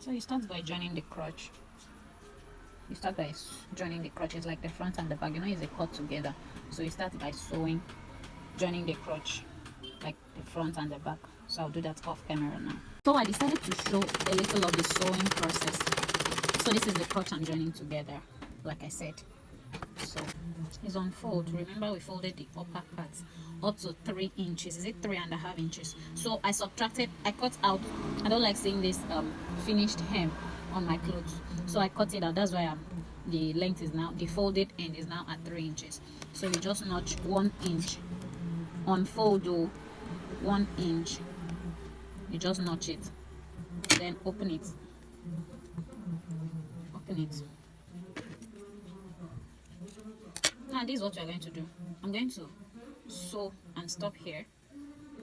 So you start by joining the crotch. You start by joining the crotches, like the front and the back. You know, it's a cut together. So you start by sewing, joining the crotch, like the front and the back. So I'll do that off camera now. So I decided to show a little of the sewing process. So this is the crotch I'm joining together, like I said. So it's on fold. Remember, we folded the upper part up to 3 inches. Is it 3.5 inches? So I cut out. I don't like seeing this finished hem on my clothes, so I cut it out. That's why the length is now, the folded end is now at 3 inches. So you just notch 1 inch, unfold 1 inch, you just notch it, then open it. Now this is what we're going to do. I'm going to sew and stop here,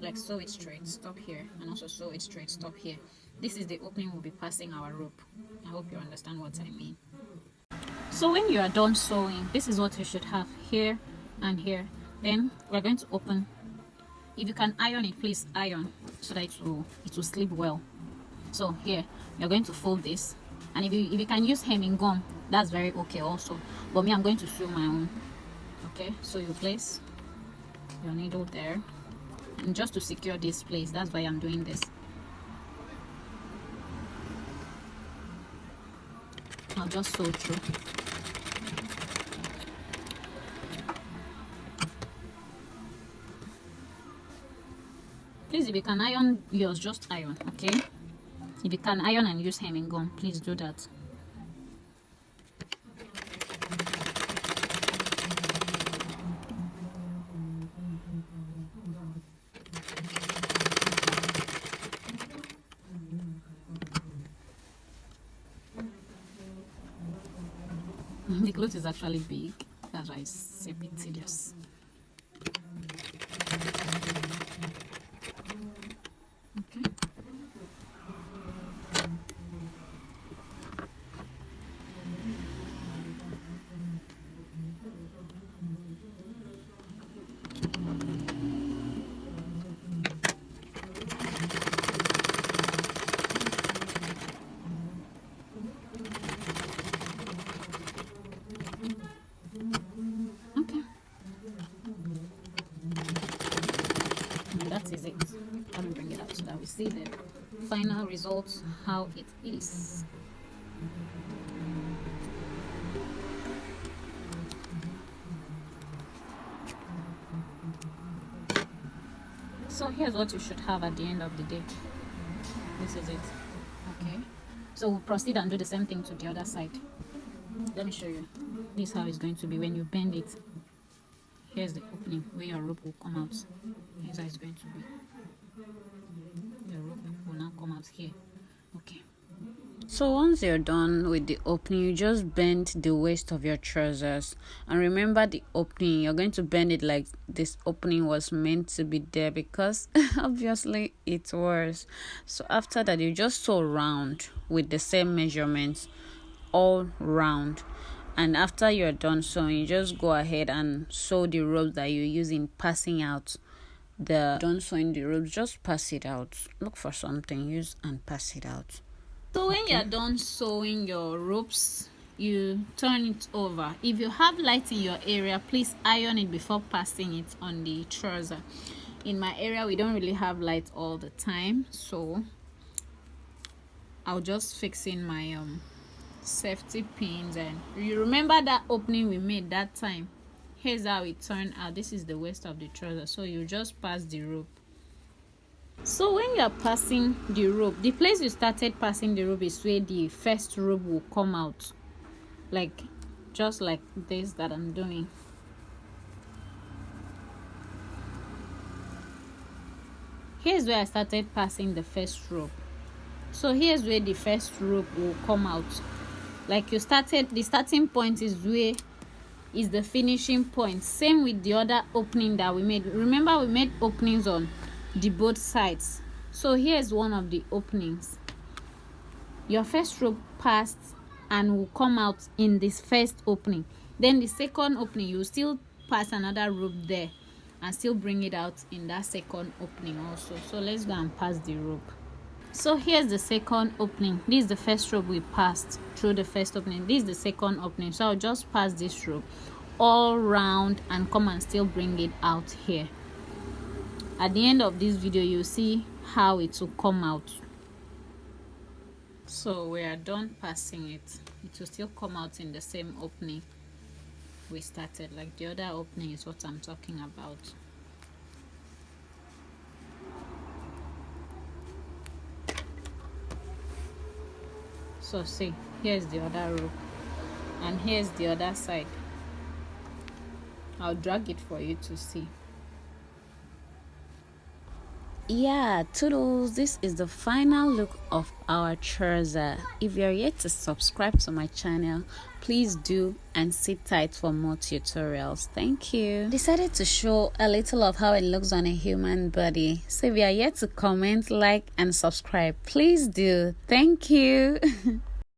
like sew it straight, stop here, and also sew it straight, stop here. This is the opening we'll be passing our rope. I hope you understand what I mean. So when you are done sewing, this is what you should have here and here. Then we're going to open. If you can iron it, please iron, so that it will slip well. So here you're going to fold this, and if you can use hemming gum, that's very okay also, but me, I'm going to sew my own. Okay, so you place your needle there, and just to secure this place, that's why I'm doing this. I'll just sew through. Please, if you can iron yours, just iron, okay? If you can iron and use hemming gum, please do that. The cloth is actually big, that's why it's a bit tedious. Okay. That is it. Let me bring it out so that we see the final results, how it is. So here's what you should have at the end of the day. This is it. Okay, so we'll proceed and do the same thing to the other side. Let me show you. This is how it's going to be when you bend it. Here's the opening where your rope will come out. Here's how it's going to be. Your rope will now come out here. Okay. So once you're done with the opening, you just bend the waist of your trousers. And remember the opening, you're going to bend it like this opening was meant to be there, because obviously it was. So after that, you just sew round with the same measurements all round. And after you're done sewing, you just go ahead and sew the ropes that you're using, passing out the done sewing the ropes. Just pass it out. Look for something, use and pass it out. So when you're done sewing your ropes, you turn it over. If you have light in your area, please iron it before passing it on the trouser. In my area, we don't really have light all the time, so I'll just fix in my safety pins. And you remember that opening we made that time? Here's how it turned out. This is the waist of the trouser, so you just pass the rope. So when you're passing the rope, the place you started passing the rope is where the first rope will come out, like just like this that I'm doing. Here's where I started passing the first rope. So here's where the first rope will come out. Like you started, the starting point is where is the finishing point. Same with the other opening that we made. Remember, we made openings on the both sides. So here's one of the openings. Your first rope passed and will come out in this first opening. Then the second opening, you still pass another rope there and still bring it out in that second opening also. So let's go and pass the rope. So here's the second opening. This is the first rope we passed through the first opening. This is the second opening. So I'll just pass this rope all round and come and still bring it out here. At the end of this video, you'll see how it will come out. So we are done passing it. It will still come out in the same opening we started. Like the other opening is what I'm talking about. So see, here's the other row and here's the other side. I'll drag it for you to see. Yeah, toodles, this is the final look of our trouser. If you're yet to subscribe to my channel, please do and sit tight for more tutorials. Thank you. Decided to show a little of how it looks on a human body. So if you're yet to comment, like and subscribe, please do. Thank you.